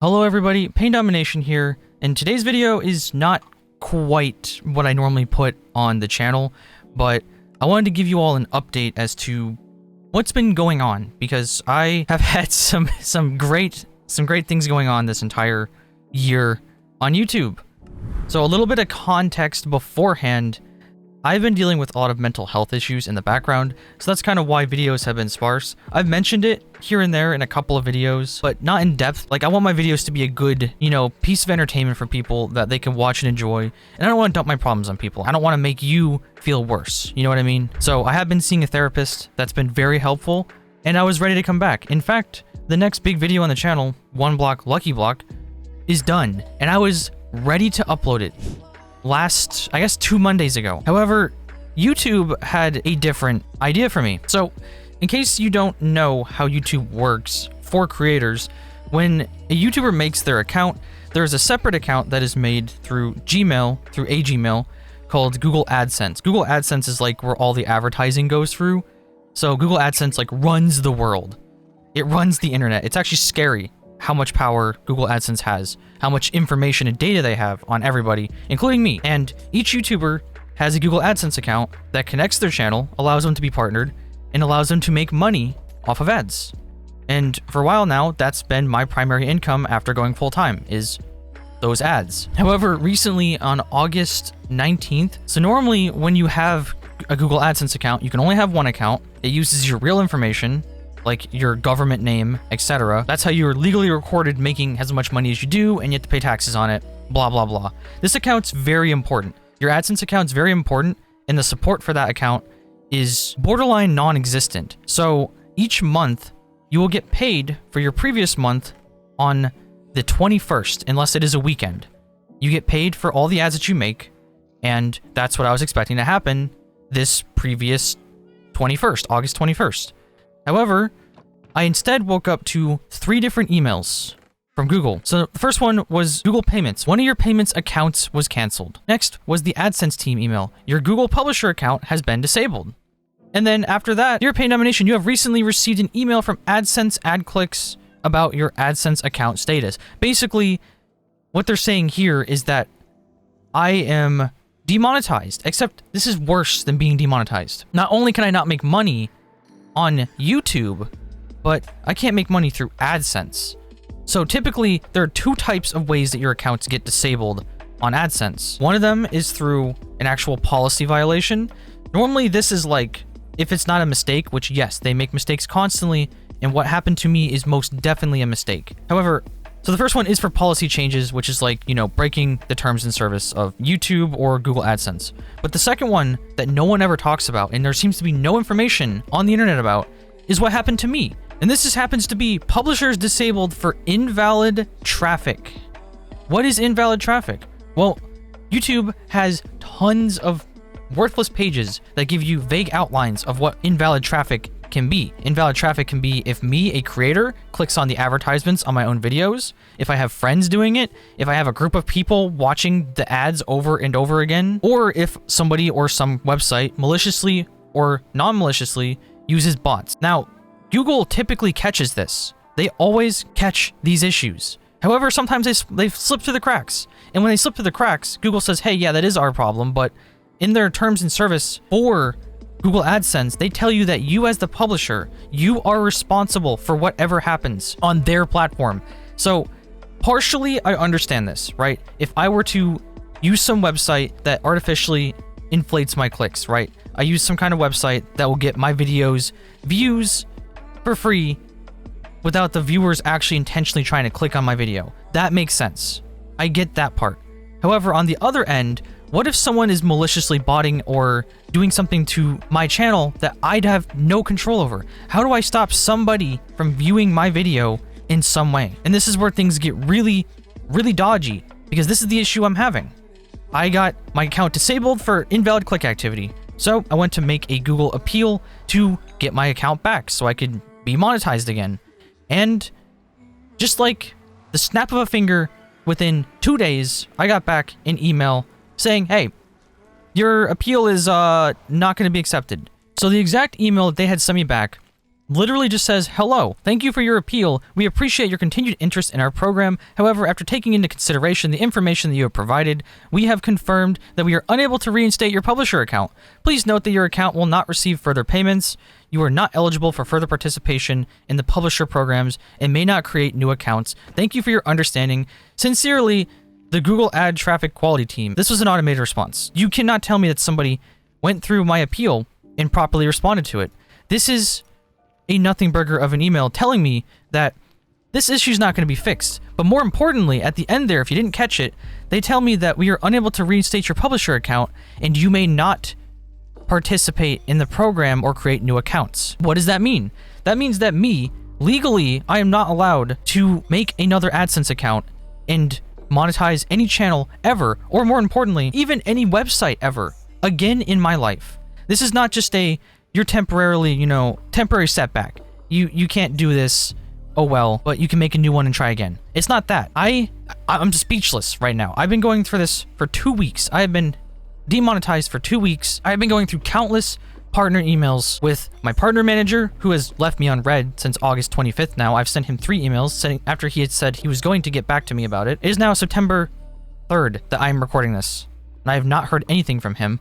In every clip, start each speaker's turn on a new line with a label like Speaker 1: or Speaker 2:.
Speaker 1: Hello everybody, PainDomination here, and today's video is not quite what I normally put on the channel, but I wanted to give you all an update as to what's been going on, because I have had some great things going on this entire year on YouTube. So a little bit of context beforehand. I've been dealing with a lot of mental health issues in the background, so that's kind of why videos have been sparse. I've mentioned it here and there in a couple of videos, but not in depth. Like, I want my videos to be a good, piece of entertainment for people that they can watch and enjoy, and I don't want to dump my problems on people. I don't want to make you feel worse, you know what I mean? So I have been seeing a therapist. That's been very helpful, and I was ready to come back. In fact, the next big video on the channel, 1 Block Lucky Block, is done, and I was ready to upload it last, I guess, 2 Mondays ago. However, YouTube had a different idea for me. So, in case you don't know how YouTube works for creators, when a YouTuber makes their account, there's a separate account that is made through Gmail, through a Gmail, called Google AdSense. Google AdSense is like where all the advertising goes through. So Google AdSense like runs the world. It runs the internet. It's actually scary how much power Google AdSense has, how much information and data they have on everybody, including me. And each YouTuber has a Google AdSense account that connects their channel, allows them to be partnered, and allows them to make money off of ads. And for a while now, that's been my primary income after going full-time, is those ads. However, recently on August 19th, so normally when you have a Google AdSense account, you can only have one account. It uses your real information, like your government name, etc. That's how you're legally recorded making as much money as you do, and you have to pay taxes on it, blah, blah, blah. This account's very important. Your AdSense account's very important, and the support for that account is borderline non-existent. So each month, you will get paid for your previous month on the 21st, unless it is a weekend. You get paid for all the ads that you make, and that's what I was expecting to happen this previous 21st, August 21st. However, I instead woke up to 3 different emails from Google. So the first one was Google Payments. One of your payments accounts was canceled. Next was the AdSense team email. Your Google Publisher account has been disabled. And then after that, dear PainDomination, you have recently received an email from AdSense ad clicks about your AdSense account status. Basically, what they're saying here is that I am demonetized, except this is worse than being demonetized. Not only can I not make money on YouTube, but I can't make money through AdSense. So typically, there are 2 types of ways that your accounts get disabled on AdSense. One of them is through an actual policy violation. Normally, this is like, if it's not a mistake, which yes, they make mistakes constantly, and what happened to me is most definitely a mistake. However, so the first one is for policy changes, which is like, breaking the terms and service of YouTube or Google AdSense. But the second one that no one ever talks about, and there seems to be no information on the internet about, is what happened to me. And this just happens to be publishers disabled for invalid traffic. What is invalid traffic? Well, YouTube has tons of worthless pages that give you vague outlines of what invalid traffic can be. Invalid traffic can be if me, a creator, clicks on the advertisements on my own videos, if I have friends doing it, if I have a group of people watching the ads over and over again, or if somebody or some website maliciously or non-maliciously uses bots. Now, Google typically catches this. They always catch these issues. However, sometimes they slip through the cracks. And when they slip through the cracks, Google says, hey, yeah, that is our problem, but in their terms and service for Google AdSense, they tell you that you as the publisher, you are responsible for whatever happens on their platform. So partially, I understand this, right? If I were to use some website that artificially inflates my clicks, right? I use some kind of website that will get my videos views for free without the viewers actually intentionally trying to click on my video. That makes sense. I get that part. However, on the other end, what if someone is maliciously botting or doing something to my channel that I'd have no control over? How do I stop somebody from viewing my video in some way? And this is where things get really, really dodgy, because this is the issue I'm having. I got my account disabled for invalid click activity. So I went to make a Google appeal to get my account back so I could be monetized again. And just like the snap of a finger, within 2 days, I got back an email saying, hey, your appeal is not going to be accepted. So the exact email that they had sent me back literally just says, "Hello, thank you for your appeal. We appreciate your continued interest in our program. However, after taking into consideration the information that you have provided, we have confirmed that we are unable to reinstate your publisher account. Please note that your account will not receive further payments. You are not eligible for further participation in the publisher programs and may not create new accounts. Thank you for your understanding. Sincerely, the Google Ad Traffic Quality Team." This was an automated response. You cannot tell me that somebody went through my appeal and properly responded to it. This is a nothing burger of an email telling me that this issue is not going to be fixed. But more importantly, at the end there, if you didn't catch it, they tell me that we are unable to reinstate your publisher account and you may not participate in the program or create new accounts. What does that mean? That means that legally, I am not allowed to make another AdSense account and monetize any channel ever, or more importantly, even any website ever, again in my life. This is not just you're temporarily, temporary setback. You can't do this, oh well, but you can make a new one and try again. It's not that. I'm speechless right now. I've been going through this for 2 weeks. I have been demonetized for 2 weeks. I've been going through countless partner emails with my partner manager, who has left me on red since August 25th now. I've sent him 3 emails after he had said he was going to get back to me about it. It is now September 3rd that I am recording this, and I have not heard anything from him.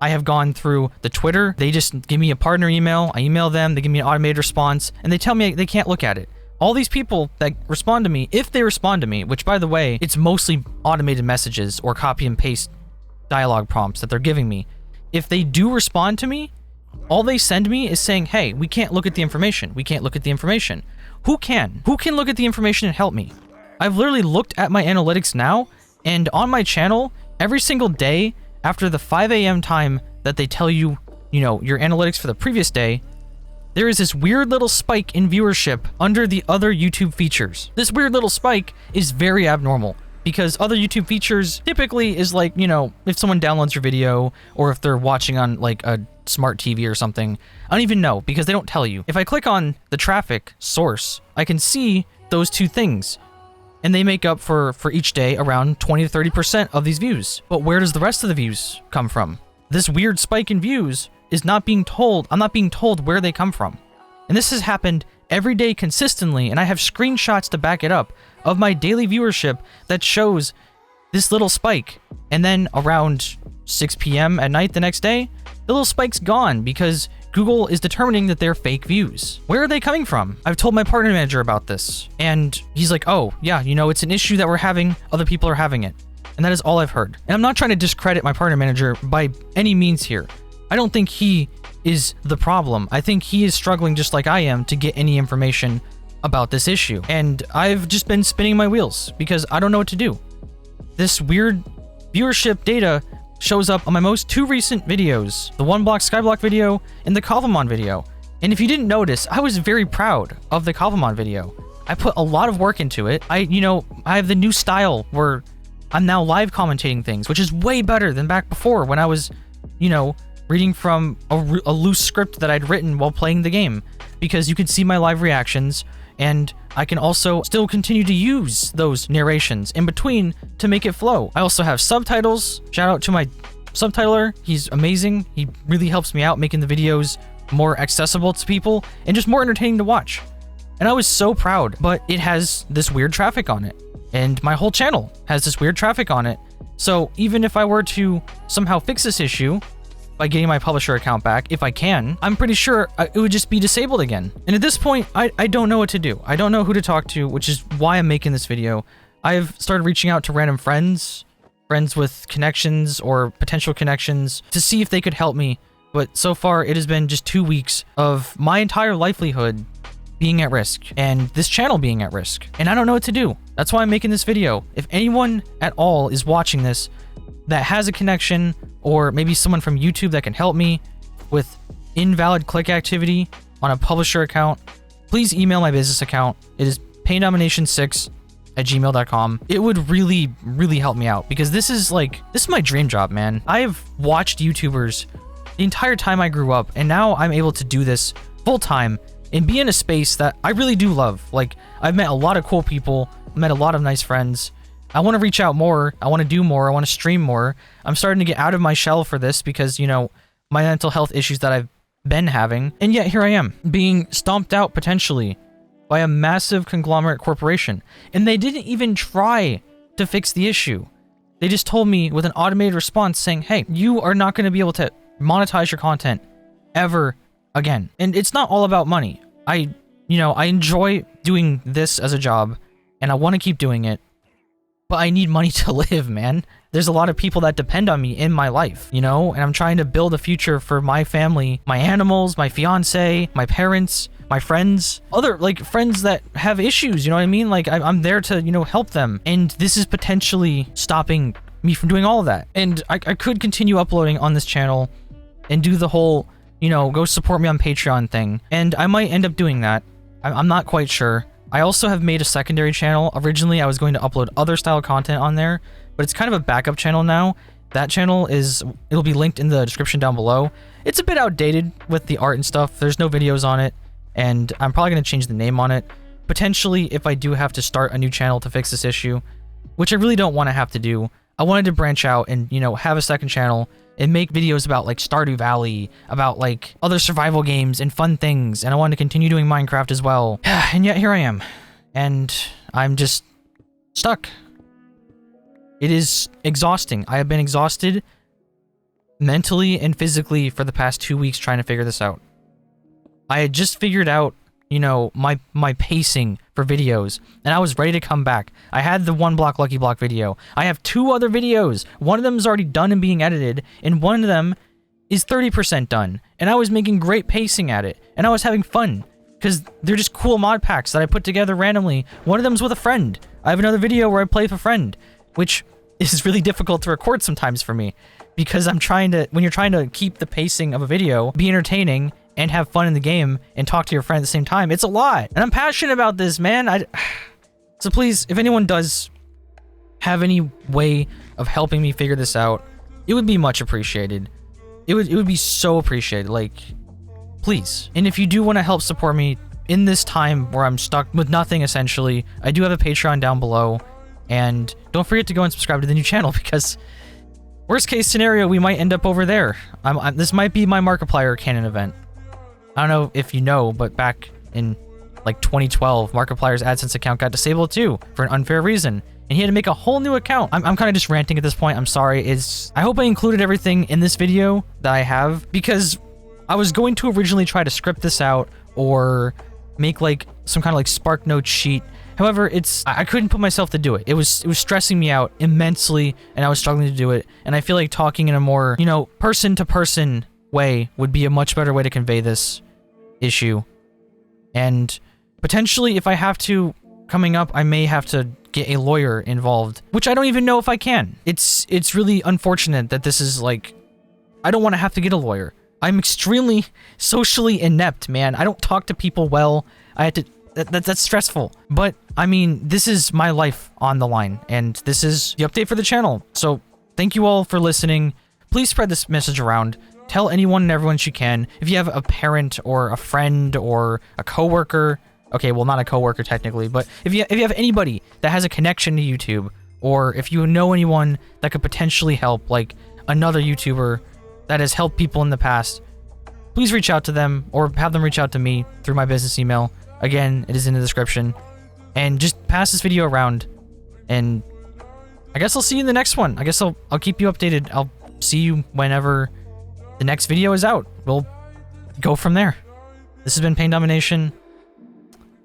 Speaker 1: I have gone through the Twitter. They just give me a partner email. I email them. They give me an automated response, and they tell me they can't look at it. All these people that respond to me, if they respond to me, which by the way, it's mostly automated messages or copy and paste dialogue prompts that they're giving me. If they do respond to me, all they send me is saying, "Hey, we can't look at the information. We can't look at the information." Who can? Who can look at the information and help me? I've literally looked at my analytics now, and on my channel, every single day, after the 5 a.m. time that they tell you, your analytics for the previous day, there is this weird little spike in viewership under the other YouTube features. This weird little spike is very abnormal because other YouTube features typically is like, if someone downloads your video or if they're watching on like a smart TV or something. I don't even know because they don't tell you. If I click on the traffic source, I can see those two things. And they make up for each day around 20 to 30% of these views. But where does the rest of the views come from? This weird spike in views is not being told. I'm not being told where they come from. And this has happened every day consistently, and I have screenshots to back it up of my daily viewership that shows this little spike. And then around 6 p.m. at night the next day, the little spike's gone because Google is determining that they're fake views. Where are they coming from? I've told my partner manager about this, and he's like, "Oh, yeah, it's an issue that we're having. Other people are having it." And that is all I've heard. And I'm not trying to discredit my partner manager by any means here. I don't think he is the problem. I think he is struggling just like I am to get any information about this issue. And I've just been spinning my wheels because I don't know what to do. This weird viewership data shows up on my most 2 recent videos, the One Block Skyblock video and the Kavamon video. And if you didn't notice, I was very proud of the Kavamon video. I put a lot of work into it. I have the new style where I'm now live commentating things, which is way better than back before when I was, reading from a loose script that I'd written while playing the game, because you could see my live reactions, and I can also still continue to use those narrations in between to make it flow. I also have subtitles. Shout out to my subtitler. He's amazing. He really helps me out making the videos more accessible to people and just more entertaining to watch. And I was so proud, but it has this weird traffic on it. And my whole channel has this weird traffic on it. So even if I were to somehow fix this issue by getting my publisher account back, if I can, I'm pretty sure it would just be disabled again. And at this point, I don't know what to do. I don't know who to talk to, which is why I'm making this video. I've started reaching out to random friends with connections or potential connections to see if they could help me. But so far, it has been just 2 weeks of my entire livelihood being at risk and this channel being at risk. And I don't know what to do. That's why I'm making this video. If anyone at all is watching this that has a connection, or maybe someone from YouTube that can help me with invalid click activity on a publisher account, please email my business account. It is PainDomination6@gmail.com. It would really, really help me out because this is my dream job, man. I have watched YouTubers the entire time I grew up, and now I'm able to do this full time and be in a space that I really do love. I've met a lot of cool people, met a lot of nice friends. I want to reach out more. I want to do more. I want to stream more. I'm starting to get out of my shell for this because, my mental health issues that I've been having, and yet here I am, being stomped out potentially by a massive conglomerate corporation. And they didn't even try to fix the issue. They just told me with an automated response saying, hey, you are not going to be able to monetize your content ever again. And it's not all about money. I enjoy doing this as a job, and I want to keep doing it, but I need money to live, man. There's a lot of people that depend on me in my life, and I'm trying to build a future for my family, my animals, my fiance, my parents, my friends, other, friends that have issues, you know what I mean? I'm there to, help them. And this is potentially stopping me from doing all of that. And I could continue uploading on this channel and do the whole, go support me on Patreon thing. And I might end up doing that. I'm not quite sure. I also have made a secondary channel. Originally, I was going to upload other style content on there, but it's kind of a backup channel now. That channel it'll be linked in the description down below. It's a bit outdated with the art and stuff. There's no videos on it, and I'm probably going to change the name on it. Potentially, if I do have to start a new channel to fix this issue, which I really don't want to have to do. I wanted to branch out and, have a second channel and make videos about Stardew Valley, about other survival games and fun things, and I wanted to continue doing Minecraft as well. And yet here I am, and I'm just stuck. It is exhausting. I have been exhausted mentally and physically for the past 2 weeks trying to figure this out. I had just figured out, my pacing for videos, and I was ready to come back. I had the 1 block Lucky Block video. I have 2 other videos. One of them is already done and being edited, and one of them is 30% done. And I was making great pacing at it, and I was having fun, because they're just cool mod packs that I put together randomly. One of them's with a friend. I have another video where I play with a friend, which is really difficult to record sometimes for me, because when you're trying to keep the pacing of a video, be entertaining, and have fun in the game, and talk to your friend at the same time, it's a lot. And I'm passionate about this, man. So please, if anyone does have any way of helping me figure this out, it would be much appreciated. It would be so appreciated, please. And if you do want to help support me in this time where I'm stuck with nothing, essentially, I do have a Patreon down below, and don't forget to go and subscribe to the new channel, because worst case scenario, we might end up over there. This might be my Markiplier canon event. I don't know if you know, but back in 2012, Markiplier's AdSense account got disabled too for an unfair reason, and he had to make a whole new account. I'm kind of just ranting at this point. I'm sorry. I hope I included everything in this video that I have, because I was going to originally try to script this out or make some kind of Spark Note sheet. However, I couldn't put myself to do it. It was stressing me out immensely, and I was struggling to do it. And I feel like talking in a more, person to person way would be a much better way to convey this issue. And potentially, if I have to, coming up, I may have to get a lawyer involved, which I don't even know if I can. It's really unfortunate that this is I don't want to have to get a lawyer. I'm extremely socially inept, man. I don't talk to people well. I had to, that's stressful. But I mean, this is my life on the line, and this is the update for the channel. So thank you all for listening. Please spread this message around. Tell anyone and everyone you can. If you have a parent or a friend or a coworker, okay, well, not a coworker technically, but if you have anybody that has a connection to YouTube, or if you know anyone that could potentially help, another YouTuber that has helped people in the past, please reach out to them or have them reach out to me through my business email. Again, it is in the description. And just pass this video around, and I guess I'll see you in the next one. I guess I'll keep you updated. I'll see you whenever the next video is out. We'll go from there. This has been PainDomination,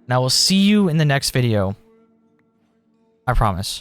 Speaker 1: and I will see you in the next video. I promise.